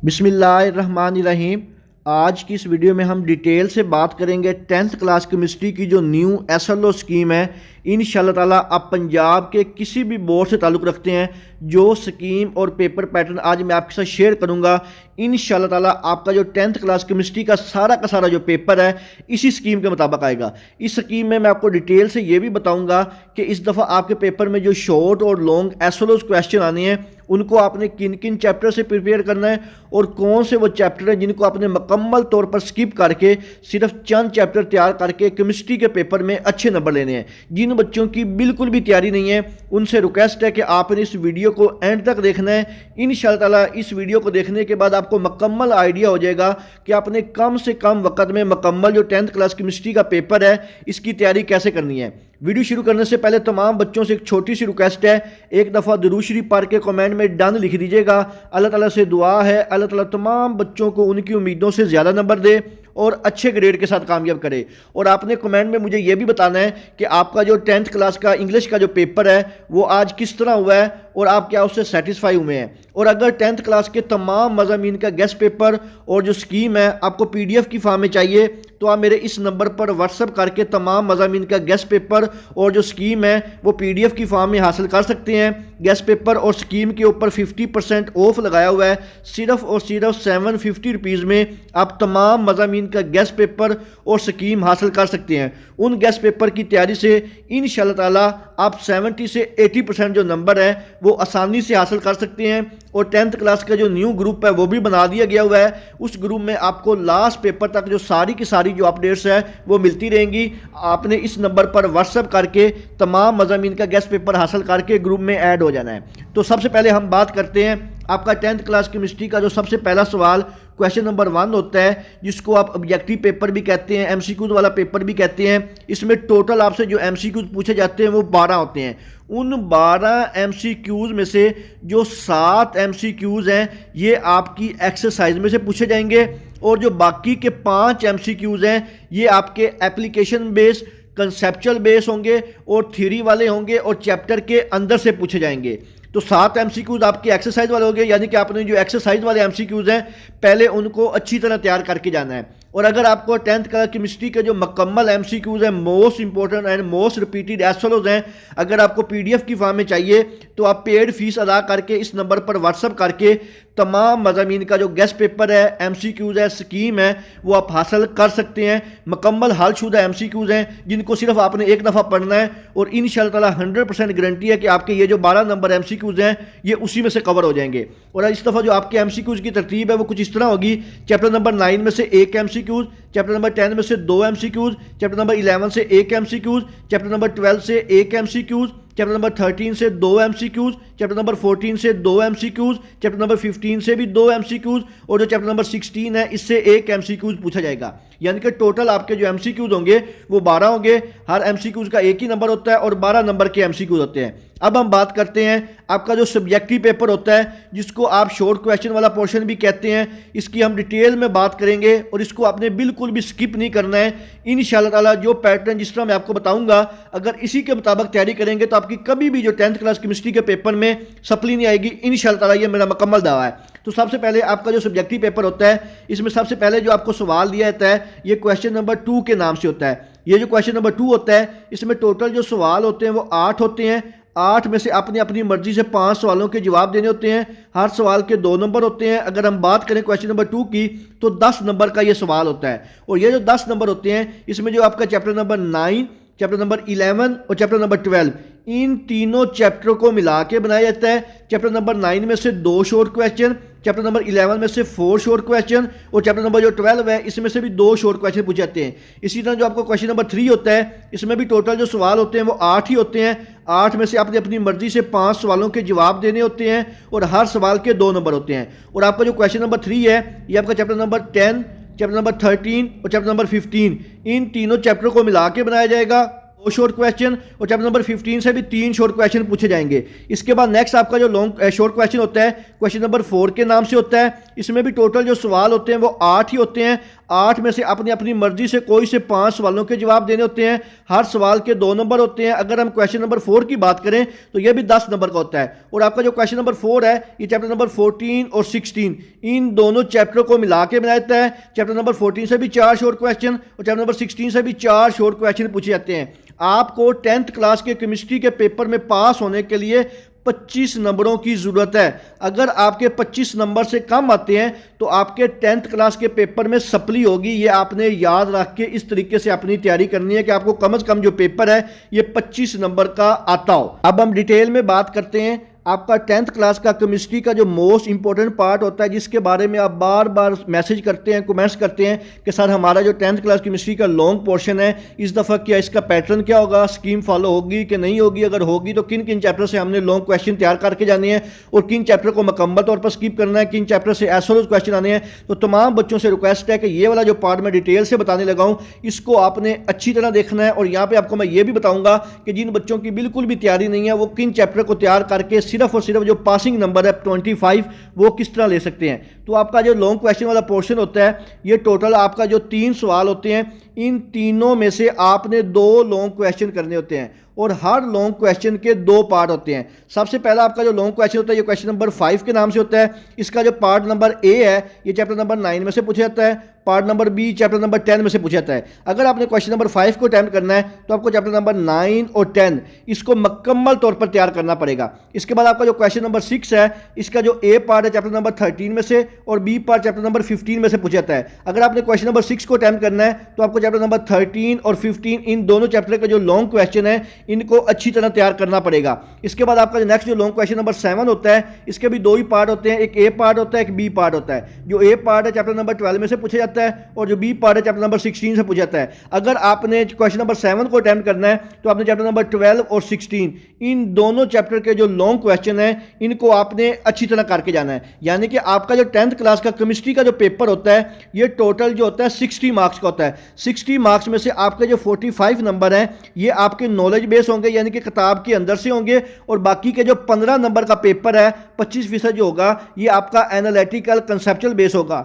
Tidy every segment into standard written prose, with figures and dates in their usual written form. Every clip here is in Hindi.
बिस्मिल्लाहिर्रहमानिर्रहीम। आज की इस वीडियो में हम डिटेल से बात करेंगे 10th क्लास केमिस्ट्री की जो न्यू एसएलओ स्कीम है। इंशाल्लाह ताला आप पंजाब के किसी भी बोर्ड से ताल्लुक़ रखते हैं, जो स्कीम और पेपर पैटर्न आज मैं आपके साथ शेयर करूंगा, इंशाल्लाह ताला आपका जो 10th क्लास केमिस्ट्री का सारा जो पेपर है इसी स्कीम के मुताबिक आएगा। इस स्कीम में मैं आपको डिटेल से ये भी बताऊंगा कि इस दफ़ा आपके पेपर में जो शॉर्ट और लॉन्ग एसएलओ क्वेश्चन आने हैं उनको आपने किन किन चैप्टर से प्रिपेयर करना है और कौन से वो चैप्टर हैं जिनको आपने मुकम्मल तौर पर स्किप करके सिर्फ चंद चैप्टर तैयार करके केमिस्ट्री के पेपर में अच्छे नंबर लेने हैं। जिन बच्चों की बिल्कुल भी तैयारी नहीं है उनसे रिक्वेस्ट है कि आपने इस वीडियो को एंड तक देखना है। इंशाअल्लाह ताला इस वीडियो को देखने के बाद आपको मुकम्मल आइडिया हो जाएगा कि आपने कम से कम वक्त में मुकम्मल जो 10th क्लास केमिस्ट्री का पेपर है इसकी तैयारी कैसे करनी है। वीडियो शुरू करने से पहले तमाम बच्चों से एक छोटी सी रिक्वेस्ट है, एक दफ़ा दुरूद शरीफ पढ़ के कमेंट में डन लिख दीजिएगा। अल्लाह ताला से दुआ है अल्लाह ताला तमाम बच्चों को उनकी उम्मीदों से ज़्यादा नंबर दे और अच्छे ग्रेड के साथ कामयाब करे। और आपने कमेंट में मुझे यह भी बताना है कि आपका जो 10th क्लास का इंग्लिश का जो पेपर है वो आज किस तरह हुआ है और आप क्या उससे सेटिस्फाई हुए हैं। और अगर 10th क्लास के तमाम मज़ामीन का गेस्ट पेपर और जो स्कीम है आपको PDF की फॉर्म में चाहिए तो आप मेरे इस नंबर पर व्हाट्सअप करके तमाम मज़ामीन का गेस्ट पेपर और जो स्कीम है वो PDF की फॉर्म में हासिल कर सकते हैं। गेस्ट पेपर और स्कीम के ऊपर 50% ऑफ लगाया हुआ है। सिर्फ और सिर्फ 750 रुपीज़ में आप तमाम मज़ामीन का गेस्ट पेपर और स्कीम हासिल कर सकते हैं। उन गेस्ट पेपर की तैयारी से इंशाअल्लाह ताला आप 70 से 80% जो नंबर है वो आसानी से हासिल कर सकते हैं। और 10th क्लास का जो न्यू ग्रुप है वो भी बना दिया गया हुआ है। उस ग्रुप में आपको लास्ट पेपर तक जो सारी की सारी जो अपडेट्स है वो मिलती रहेंगी। आपने इस नंबर पर व्हाट्सएप करके तमाम मज़ामीन का गेस्ट पेपर हासिल करके ग्रुप में ऐड हो जाना है। तो सबसे पहले हम बात करते हैं आपका 10th क्लास केमिस्ट्री का जो सबसे पहला सवाल क्वेश्चन नंबर 1 होता है, जिसको आप ऑब्जेक्टिव पेपर भी कहते हैं, MCQs वाला पेपर भी कहते हैं। इसमें टोटल आपसे जो MCQs पूछे जाते हैं वो 12 होते हैं। उन 12 MCQs में से जो 7 MCQs हैं ये आपकी एक्सरसाइज में से पूछे जाएंगे और जो बाकी के 5 MCQs हैं ये आपके एप्लीकेशन बेस, कंसेप्चुअल बेस होंगे और थ्योरी वाले होंगे और चैप्टर के अंदर से पूछे जाएंगे। तो 7 MCQs आपके एक्सरसाइज वाले हो गए, यानी कि आपने जो एक्सरसाइज वाले MCQs हैं पहले उनको अच्छी तरह तैयार करके जाना है। और अगर आपको 10th क्लास केमिस्ट्री के जो मुकम्मल MCQs हैं, most important and most repeated SLOs हैं, अगर आपको PDF की फॉर्म में चाहिए तो आप पेड फीस अदा करके इस नंबर पर व्हाट्सअप करके तमाम मज़ामीन का जो गेस्ट पेपर है, MCQs है, स्कीम है वो आप हासिल कर सकते हैं। मुकम्मल हलशुदा MCQs हैं जिनको सिर्फ आपने एक दफ़ा पढ़ना है और इंशाअल्लाह ताला 100% गारंटी है कि आपके ये जो 12 नंबर MCQs हैं ये उसी में से कवर हो जाएंगे। और इस दफ़ा जो आपके MCQs की तरतीब है वो कुछ इस तरह होगी। चैप्टर नंबर 9 में से 1 MCQs, चैप्टर नंबर 10 में से 2 MCQs, चैप्टर नंबर 11 से 1 MCQs, चैप्टर नंबर 12 से 1 MCQs, चैप्टर नंबर 13 से 2 MCQs, चैप्टर नंबर 14 से 2 MCQs, चैप्टर नंबर 15 से भी 2 MCQs और जो चैप्टर नंबर 16 है इससे 1 MCQs पूछा जाएगा। यानी कि टोटल आपके जो MCQs होंगे वो 12 होंगे। हर MCQs का एक ही नंबर होता है और 12 नंबर के MCQs होते हैं। अब हम बात करते हैं आपका जो सब्जेक्टिव पेपर होता है जिसको आप शॉर्ट क्वेश्चन वाला पोर्शन भी कहते हैं। इसकी हम डिटेल में बात करेंगे और इसको आपने बिल्कुल भी स्किप नहीं करना है। इंशाअल्लाह ताला जो पैटर्न जिस तरह मैं आपको बताऊंगा अगर इसी के मुताबिक तैयारी करेंगे तो आपकी कभी भी जो 10th क्लास केमिस्ट्री के पेपर में सप्ली नहीं आएगी। इंशाअल्लाह ताला ये मेरा मुकम्मल दावा है। तो सबसे पहले आपका जो सब्जेक्टिव पेपर होता है इसमें सबसे पहले जो आपको सवाल दिया जाता है ये क्वेश्चन नंबर 2 के नाम से होता है। ये जो क्वेश्चन नंबर 2 होता है इसमें टोटल जो सवाल होते हैं वो 8 होते हैं। 8 में से आपने अपनी मर्जी से 5 सवालों के जवाब देने होते हैं। हर सवाल के 2 नंबर होते हैं। अगर हम बात करें क्वेश्चन नंबर 2 की तो 10 नंबर का ये सवाल होता है। और ये जो 10 नंबर होते हैं इसमें जो आपका चैप्टर नंबर 9, चैप्टर नंबर 11 और चैप्टर नंबर 12 इन तीनों चैप्टरों को मिला के बनाया जाता है। चैप्टर नंबर 9 में से 2 शॉर्ट क्वेश्चन, चैप्टर नंबर 11 में से 4 शॉर्ट क्वेश्चन और चैप्टर नंबर जो 12 है इसमें से भी 2 शॉर्ट क्वेश्चन पूछे जाते हैं। इसी तरह जो आपको क्वेश्चन नंबर 3 होता है इसमें भी टोटल जो सवाल होते हैं वो 8 ही होते हैं। 8 में से आपने अपनी मर्जी से 5 सवालों के जवाब देने होते हैं और हर सवाल के 2 नंबर होते हैं। और आपका जो क्वेश्चन नंबर 3 है ये आपका चैप्टर नंबर 10, चैप्टर नंबर 13 और चैप्टर नंबर 15 इन तीनों चैप्टरों को मिला के बनाया जाएगा। 2 शॉर्ट क्वेश्चन और चैप्टर नंबर 15 से भी 3 शॉर्ट क्वेश्चन पूछे जाएंगे। इसके बाद नेक्स्ट आपका जो लॉन्ग शॉर्ट क्वेश्चन होता है क्वेश्चन नंबर 4 के नाम से होता है। इसमें भी टोटल जो सवाल होते हैं वो 8 ही होते हैं। 8 में से अपनी अपनी मर्जी से कोई से 5 सवालों के जवाब देने होते हैं। हर सवाल के 2 नंबर होते हैं। अगर हम क्वेश्चन नंबर 4 की बात करें तो यह भी 10 नंबर का होता है। और आपका जो क्वेश्चन नंबर 4 है ये चैप्टर नंबर 14 और 16 इन दोनों चैप्टरों को मिला के बनाया जाता है। चैप्टर नंबर 14 से भी 4 शॉर्ट क्वेश्चन और चैप्टर नंबर 16 से भी 4 शॉर्ट क्वेश्चन पूछे जाते हैं। आपको 10th क्लास के केमिस्ट्री के पेपर में पास होने के लिए 25 नंबरों की जरूरत है। अगर आपके 25 नंबर से कम आते हैं तो आपके 10th क्लास के पेपर में सप्ली होगी। ये आपने याद रख के इस तरीके से अपनी तैयारी करनी है कि आपको कम से कम जो पेपर है ये 25 नंबर का आता हो। अब हम डिटेल में बात करते हैं। आपका 10th क्लास का केमिस्ट्री का जो मोस्ट इंपॉर्टेंट पार्ट होता है जिसके बारे में आप बार बार मैसेज करते हैं, कमेंट्स करते हैं कि सर हमारा जो 10th क्लास केमिस्ट्री का लॉन्ग पोर्शन है इस दफ़ा क्या इसका पैटर्न क्या होगा, स्कीम फॉलो होगी कि नहीं होगी, अगर होगी तो किन किन चैप्टर से हमने लॉन्ग क्वेश्चन तैयार करके जाने हैं और किन चैप्टर को मुकम्मल तौर पर स्किप करना है, किन चैप्टर से एसओएस क्वेश्चन आने हैं। तो तमाम बच्चों से रिक्वेस्ट है कि ये वाला जो पार्ट मैं डिटेल से बताने लगा हूँ इसको आपने अच्छी तरह देखना है। और यहाँ पर आपको मैं ये भी बताऊँगा कि जिन बच्चों की बिल्कुल भी तैयारी नहीं है वो किन चैप्टर को तैयार करके सिर्फ और सिर्फ जो पासिंग नंबर है 25 वो किस तरह ले सकते हैं। तो आपका जो लॉन्ग क्वेश्चन वाला पोर्शन होता है ये टोटल आपका जो 3 सवाल होते हैं इन तीनों में से आपने 2 लॉन्ग क्वेश्चन करने होते हैं और हर लॉन्ग क्वेश्चन के 2 पार्ट होते हैं। सबसे पहला आपका जो लॉन्ग क्वेश्चन होता है ये क्वेश्चन नंबर 5 के नाम से होता है। इसका जो पार्ट नंबर ए है ये चैप्टर नंबर 9 में से पूछा जाता है। Part number B chapter number 10 में से पूछा जाता है। अगर आपने क्वेश्चन नंबर 5 को अटेम्प्ट करना है तो आपको चैप्टर नंबर 9 और 10 इसको मुकम्मल तौर पर तैयार करना पड़ेगा। इसके बाद आपका जो क्वेश्चन नंबर 6 है इसका जो ए पार्ट है चैप्टर नंबर 13 में से और बी पार्ट चैप्टर नंबर 15 में से पूछा जाता है। अगर आपने क्वेश्चन नंबर 6 को अटेम्प्ट करना है तो आपको चैप्टर नंबर 13 और 15 इन दोनों चैप्टर का जो लॉन्ग क्वेश्चन है इनको अच्छी तरह तैयार करना पड़ेगा। इसके बाद आपका जो नेक्स्ट जो लॉन्ग क्वेश्चन नंबर 7 होता है इसके भी 2 ही पार्ट होते हैं, एक ए पार्ट होता है एक बी पार्ट होता है। जो ए पार्ट है चैप्टर नंबर 12 में से पूछा जाता है और जो बी पार्ट है चैप्टर नंबर 16 से पूछा जाता है। अगर आपने क्वेश्चन नंबर 7 को अटेम्प्ट करना है तो आपने चैप्टर नंबर 12 और 16 इन दोनों चैप्टर के जो लॉन्ग क्वेश्चन है इनको आपने अच्छी तरह करके जाना है। यानी कि आपका जो 10th क्लास का केमिस्ट्री का जो पेपर होता है ये टोटल जो होता है 60 मार्क्स का होता है। 60 मार्क्स में से आपके जो 45 नंबर हैं ये आपके नॉलेज बेस होंगे यानी कि किताब के अंदर से होंगे और बाकी के जो 15 नंबर का पेपर है 25% जो होगा ये आपका एनालिटिकल कंसेप्चुअल बेस होगा।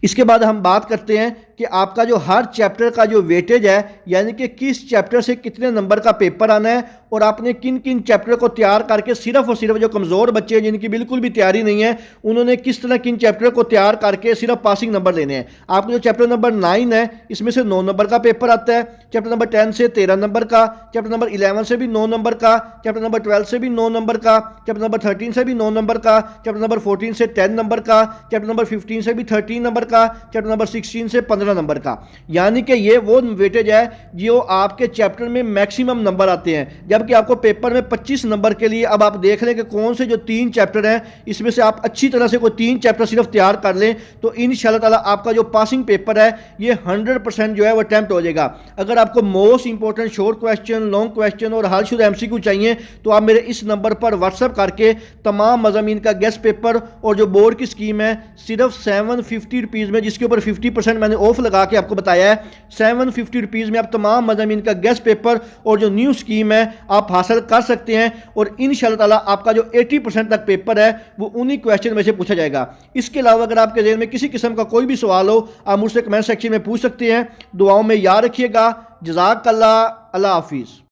इसके बाद हम बात करते हैं कि आपका जो हर चैप्टर का जो वेटेज है यानी कि किस चैप्टर से कितने नंबर का पेपर आना है और आपने किन किन चैप्टर को तैयार करके सिर्फ और सिर्फ जो कमज़ोर बच्चे हैं जिनकी बिल्कुल भी तैयारी नहीं है उन्होंने किस तरह किन चैप्टर को तैयार करके सिर्फ पासिंग नंबर लेने हैं। आपका जो चैप्टर नंबर 9 है इसमें से 9 नंबर का पेपर आता है। चैप्टर नंबर 10 से 13 नंबर का, चैप्टर नंबर 11 से भी 9 नंबर का, चैप्टर नंबर 12 से भी 9 नंबर का, चैप्टर नंबर 13 से भी 9 नंबर का, चैप्टर नंबर 14 से 10 नंबर का, चैप्टर नंबर 15 से भी 13 नंबर का, चैप्टर नंबर 16 से 15 नंबर का। यानी कि ये वो वेटेज है जो आपके चैप्टर में मैक्सिमम नंबर आते हैं। जबकि आपको पेपर में 25 नंबर के लिए अब आप देख लें कि कौन से जो 3 चैप्टर हैं इसमें से आप अच्छी तरह से कोई 3 चैप्टर सिर्फ तैयार कर लें तो इंशाल्लाह ताला आपका जो पासिंग पेपर है ये 100% जो है वो अटेम्प्ट हो जाएगा। अगर आपको most important short question, long question और हालशुदा एमसीक्यू चाहिए तो आप मेरे इस नंबर पर व्हाट्सएप करके तमाम मज़ामीन का गेस्ट पेपर और जो बोर्ड की स्कीम है सिर्फ 750 रुपीज़ में, जिसके ऊपर 50% मैंने ऑफ लगा के आपको बताया है, 750 रुपीज़ में आप तमाम मज़ामीन का गेस्ट पेपर और जो न्यू स्कीम है आप हासिल कर सकते हैं। और इंशाल्लाह ताला आपका जो 80% तक पेपर है वो उन्हीं क्वेश्चन में से पूछा जाएगा। इसके अलावा अगर आपके ज़हन में किसी किस्म का कोई भी सवाल हो आप मुझसे कमेंट सेक्शन में पूछ सकते हैं। दुआओं में याद रखिएगा। जज़ाकल्लाह, अल्लाह हाफिज़।